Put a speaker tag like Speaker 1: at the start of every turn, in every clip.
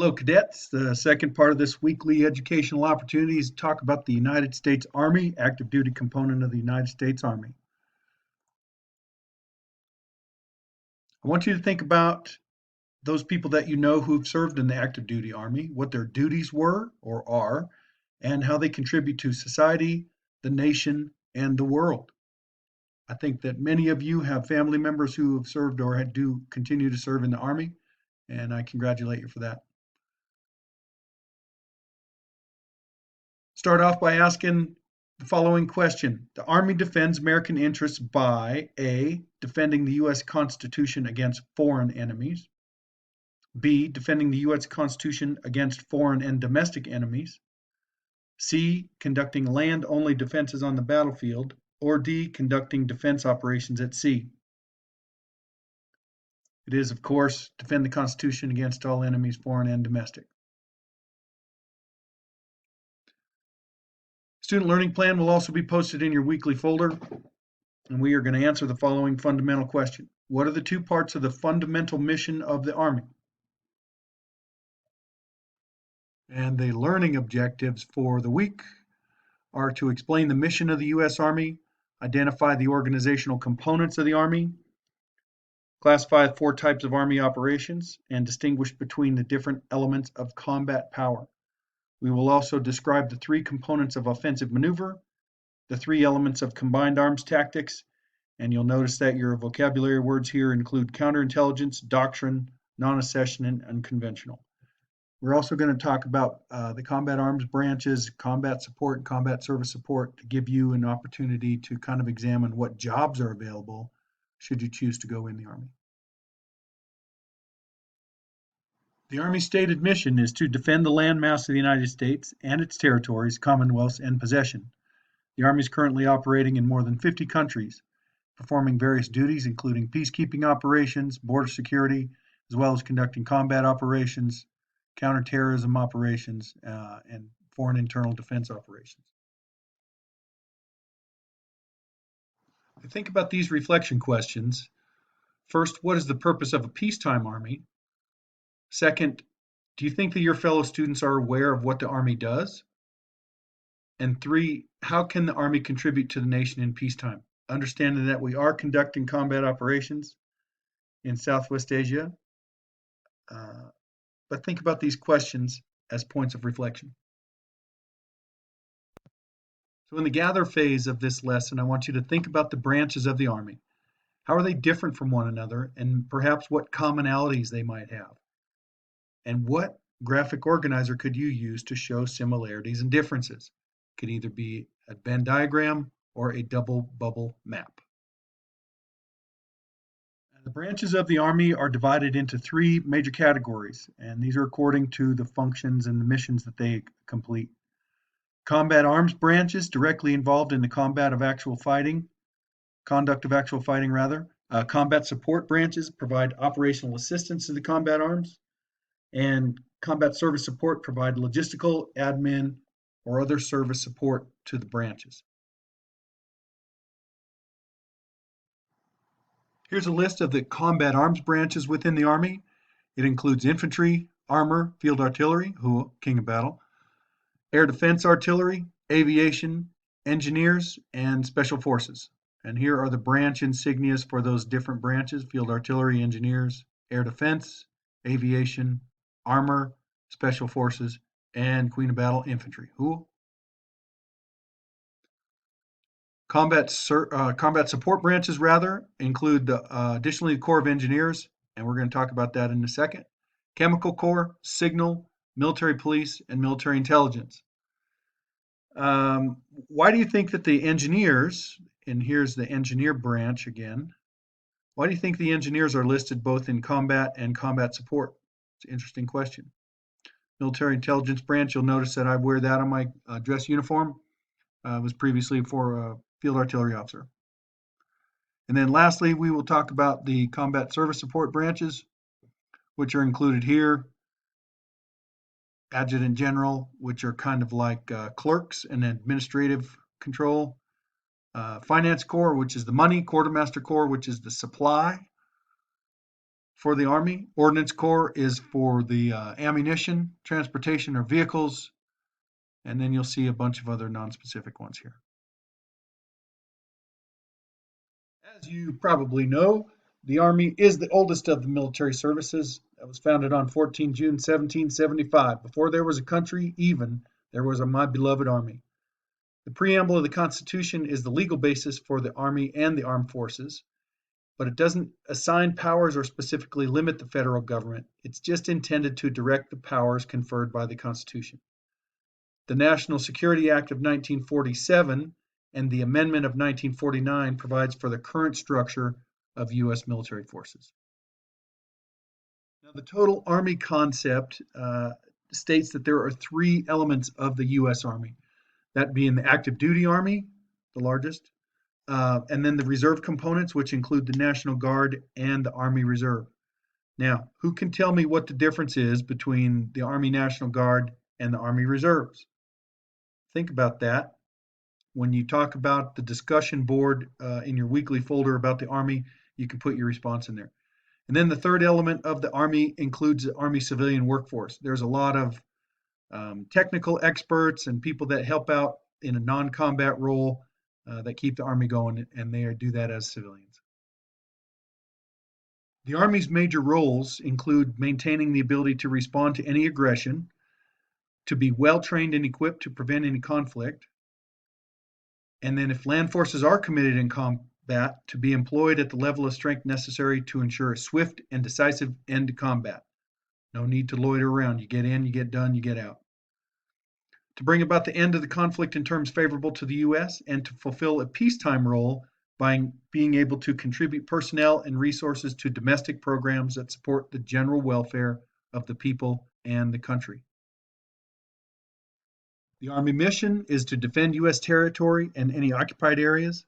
Speaker 1: Hello, cadets. The second part of this weekly educational opportunity is to talk about the United States Army, active duty component of the United States Army. I want you to think about those people that you know who've served in the active duty Army, what their duties were or are, and how they contribute to society, the nation, and the world. I think that many of you have family members who have served or do continue to serve in the Army, and I congratulate you for that. Start off by asking the following question. The Army defends American interests by A, defending the U.S. Constitution against foreign enemies, B, defending the U.S. Constitution against foreign and domestic enemies, C, conducting land-only defenses on the battlefield, or D, conducting defense operations at sea. It is, of course, defend the Constitution against all enemies, foreign and domestic. Student Learning Plan will also be posted in your weekly folder, and we are going to answer the following fundamental question. What are the two parts of the fundamental mission of the Army? And the learning objectives for the week are to explain the mission of the U.S. Army, identify the organizational components of the Army, classify 4 types of Army operations, and distinguish between the different elements of combat power. We will also describe the 3 components of offensive maneuver, the 3 elements of combined arms tactics, and you'll notice that your vocabulary words here include counterintelligence, doctrine, non-accession, and unconventional. We're also going to talk about the combat arms branches, combat support, and combat service support to give you an opportunity to kind of examine what jobs are available should you choose to go in the Army. The Army's stated mission is to defend the landmass of the United States and its territories, commonwealths, and possession. The Army is currently operating in more than 50 countries, performing various duties including peacekeeping operations, border security, as well as conducting combat operations, counterterrorism operations, and foreign internal defense operations. Think about these reflection questions. First, what is the purpose of a peacetime Army? Second, do you think that your fellow students are aware of what the Army does? And 3, how can the Army contribute to the nation in peacetime? Understanding that we are conducting combat operations in Southwest Asia, but think about these questions as points of reflection. So in the gather phase of this lesson, I want you to think about the branches of the Army. How are they different from one another, and perhaps what commonalities they might have? And what graphic organizer could you use to show similarities and differences? It could either be a Venn diagram or a double bubble map. The branches of the Army are divided into 3 major categories, and these are according to the functions and the missions that they complete. Combat arms branches directly involved in the conduct of actual fighting rather. Combat support branches provide operational assistance to the combat arms, and combat service support provide logistical, admin, or other service support to the branches. Here's a list of the combat arms branches within the Army. It includes infantry, armor, field artillery, king of battle, air defense artillery, aviation, engineers, and special forces. And here are the branch insignias for those different branches: field artillery, engineers, air defense, aviation, armor, special forces, and queen of battle infantry. Combat support branches include additionally the Corps of Engineers, and we're going to talk about that in a second. Chemical Corps, Signal, Military Police, and Military Intelligence. Why do you think that the engineers, and here's the engineer branch again, why do you think the engineers are listed both in combat and combat support? It's an interesting question. Military Intelligence branch, you'll notice that I wear that on my dress uniform. It was previously for a field artillery officer. And then lastly, we will talk about the combat service support branches, which are included here. Adjutant General, which are kind of like clerks and administrative control. Finance Corps, which is the money. Quartermaster Corps, which is the supply. for the Army. Ordnance Corps is for the ammunition, transportation, or vehicles. And then you'll see a bunch of other non-specific ones here. As you probably know, the Army is the oldest of the military services. It was founded on 14 June 1775. Before there was a country, even, there was a My Beloved Army. The preamble of the Constitution is the legal basis for the Army and the armed forces, but it doesn't assign powers or specifically limit the federal government. It's just intended to direct the powers conferred by the Constitution. The National Security Act of 1947 and the Amendment of 1949 provides for the current structure of U.S. military forces. Now, the total Army concept states that there are three elements of the U.S. Army, that being the active duty Army, the largest, and then the reserve components, which include the National Guard and the Army Reserve. Now, who can tell me what the difference is between the Army National Guard and the Army Reserves? Think about that. When you talk about the discussion board in your weekly folder about the Army, you can put your response in there. And then the third element of the Army includes the Army civilian workforce. There's a lot of technical experts and people that help out in a non-combat role that keep the Army going, and they do that as civilians. The Army's major roles include maintaining the ability to respond to any aggression, to be well trained and equipped to prevent any conflict, and then if land forces are committed in combat, to be employed at the level of strength necessary to ensure a swift and decisive end to combat. No need to loiter around. You get in, you get done, you get out. To bring about the end of the conflict in terms favorable to the U.S. and to fulfill a peacetime role by being able to contribute personnel and resources to domestic programs that support the general welfare of the people and the country. The Army mission is to defend U.S. territory and any occupied areas,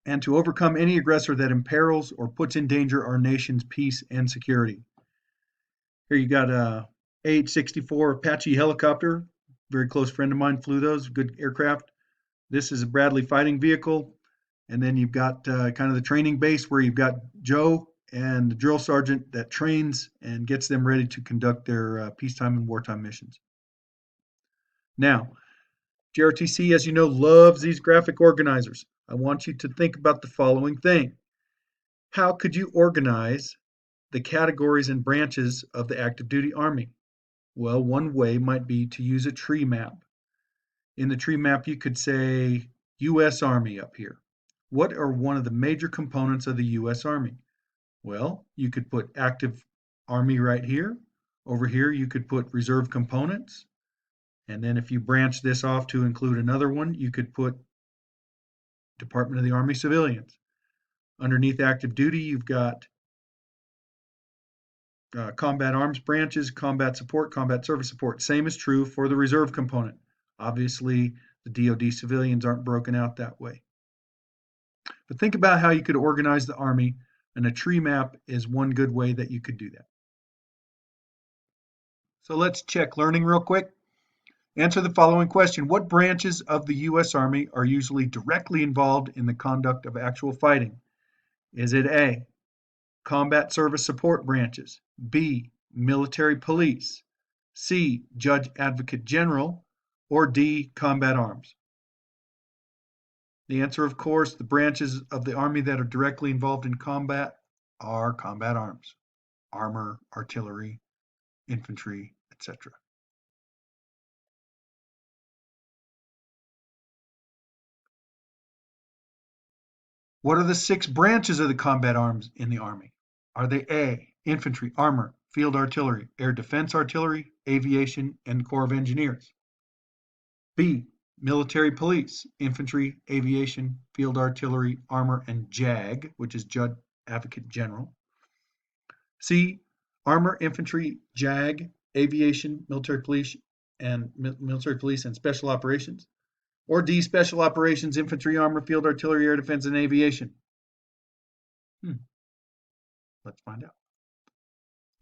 Speaker 1: and to overcome any aggressor that imperils or puts in danger our nation's peace and security. Here you got a AH-64 Apache helicopter. Very close friend of mine flew those, good aircraft. This is a Bradley fighting vehicle. And then you've got kind of the training base where you've got Joe and the drill sergeant that trains and gets them ready to conduct their peacetime and wartime missions. Now, JRTC, as you know, loves these graphic organizers. I want you to think about the following thing. How could you organize the categories and branches of the active duty Army? Well, one way might be to use a tree map. In the tree map, you could say U.S. Army up here. What are one of the major components of the U.S. Army? Well, you could put active Army right here. Over here, you could put reserve components. And then if you branch this off to include another one, you could put Department of the Army Civilians. Underneath active duty, you've got combat arms branches, combat support, combat service support. Same is true for the reserve component. Obviously, the DoD civilians aren't broken out that way. But think about how you could organize the Army, and a tree map is one good way that you could do that. So let's check learning real quick. Answer the following question. What branches of the U.S. Army are usually directly involved in the conduct of actual fighting? Is it A, combat service support branches, B, military police, C, judge advocate general, or D, combat arms? The answer, of course, the branches of the Army that are directly involved in combat are combat arms, armor, artillery, infantry, etc. What are the 6 branches of the combat arms in the Army? Are they A, infantry, armor, field artillery, air defense artillery, aviation, and Corps of Engineers? B, military police, infantry, aviation, field artillery, armor, and JAG, which is Judge Advocate General. C, armor, infantry, JAG, aviation, military police, and special operations. Or D, special operations, infantry, armor, field artillery, air defense, and aviation. Let's find out.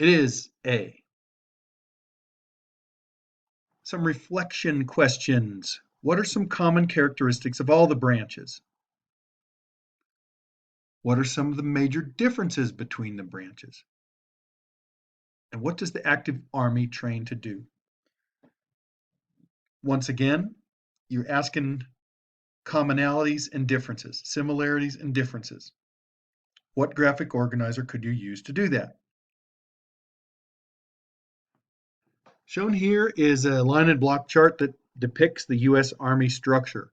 Speaker 1: It is A. Some reflection questions. What are some common characteristics of all the branches? What are some of the major differences between the branches? And what does the active Army train to do? Once again, you're asking commonalities and differences, similarities and differences. What graphic organizer could you use to do that? Shown here is a line and block chart that depicts the U.S. Army structure.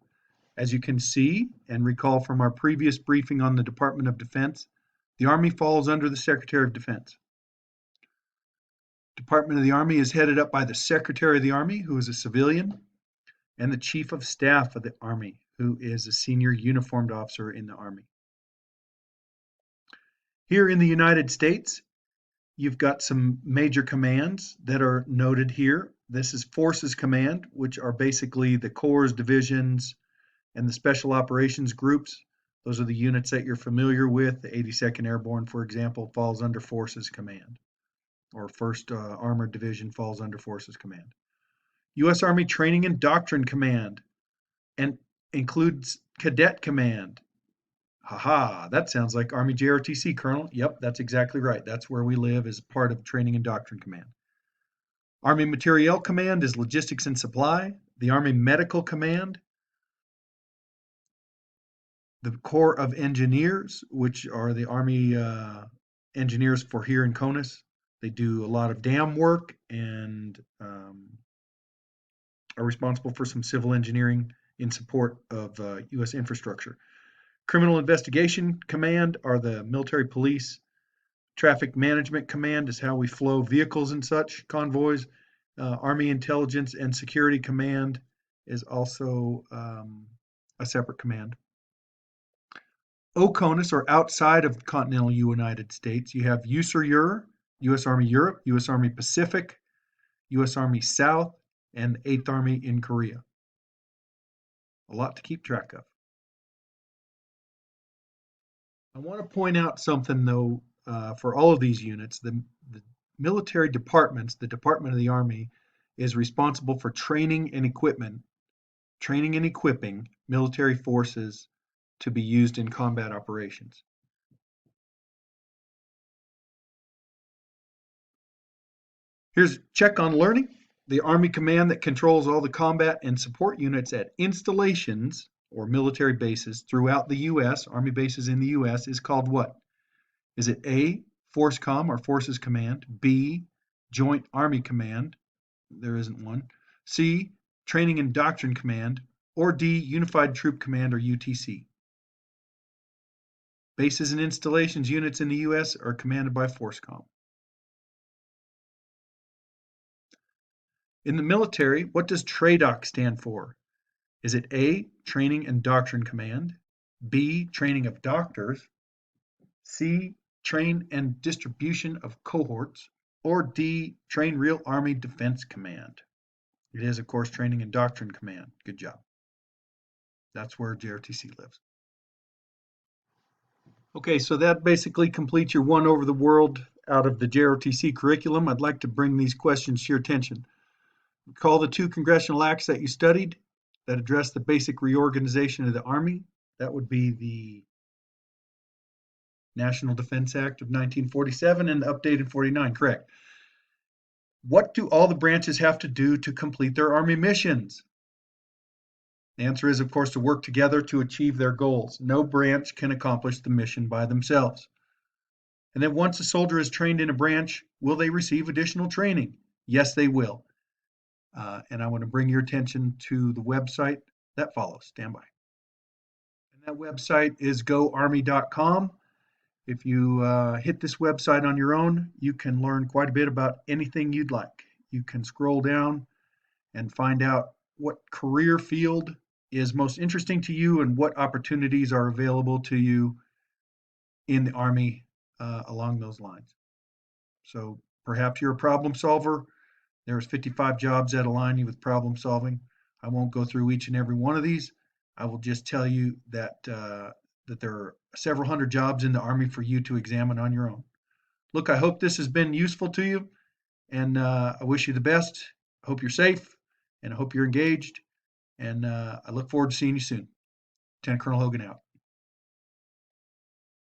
Speaker 1: As you can see and recall from our previous briefing on the Department of Defense, the Army falls under the Secretary of Defense. Department of the Army is headed up by the Secretary of the Army, who is a civilian, and the Chief of Staff of the Army, who is a senior uniformed officer in the Army. Here in the United States, you've got some major commands that are noted here. This is Forces Command, which are basically the corps, divisions, and the special operations groups. Those are the units that you're familiar with. The 82nd Airborne, for example, falls under Forces Command, or 1st Armored Division falls under Forces Command. U.S. Army Training and Doctrine Command and includes Cadet Command. Haha, that sounds like Army JROTC, Colonel. Yep, that's exactly right. That's where we live as part of Training and Doctrine Command. Army Materiel Command is Logistics and Supply. The Army Medical Command, the Corps of Engineers, which are the Army engineers for here in CONUS. They do a lot of dam work and are responsible for some civil engineering in support of U.S. infrastructure. Criminal Investigation Command are the military police. Traffic Management Command is how we flow vehicles and such, convoys. Army Intelligence and Security Command is also a separate command. OCONUS, or outside of the continental United States, you have USAREUR, U.S. Army Europe, U.S. Army Pacific, U.S. Army South, and 8th Army in Korea. A lot to keep track of. I want to point out something, though, for all of these units. The military departments, the Department of the Army, is responsible for training and equipping military forces to be used in combat operations. Here's check on learning. The Army command that controls all the combat and support units at installations or military bases throughout the U.S., Army bases in the U.S., is called what? Is it A, FORSCOM or Forces Command, B, Joint Army Command, there isn't one, C, Training and Doctrine Command, or D, Unified Troop Command or UTC? Bases and installations units in the U.S. are commanded by FORSCOM. In the military, what does TRADOC stand for? Is it A, Training and Doctrine Command, B, Training of Doctors, C, Train and Distribution of Cohorts, or D, Train Real Army Defense Command? It is, of course, Training and Doctrine Command. Good job. That's where JROTC lives. Okay, so that basically completes your one over the world out of the JROTC curriculum. I'd like to bring these questions to your attention. Recall the 2 congressional acts that you studied that address the basic reorganization of the Army. That would be the National Defense Act of 1947 and the updated 49, correct. What do all the branches have to do to complete their Army missions? The answer is, of course, to work together to achieve their goals. No branch can accomplish the mission by themselves. And then once a soldier is trained in a branch, will they receive additional training? Yes, they will. And I want to bring your attention to the website that follows. Stand by. And that website is goarmy.com. If you hit this website on your own, you can learn quite a bit about anything you'd like. You can scroll down and find out what career field is most interesting to you and what opportunities are available to you in the Army along those lines. So perhaps you're a problem solver. There's 55 jobs that align you with problem solving. I won't go through each and every one of these. I will just tell you that that there are several hundred jobs in the Army for you to examine on your own. Look, I hope this has been useful to you, and I wish you the best. I hope you're safe, and I hope you're engaged, and I look forward to seeing you soon. Lieutenant Colonel Hogan out.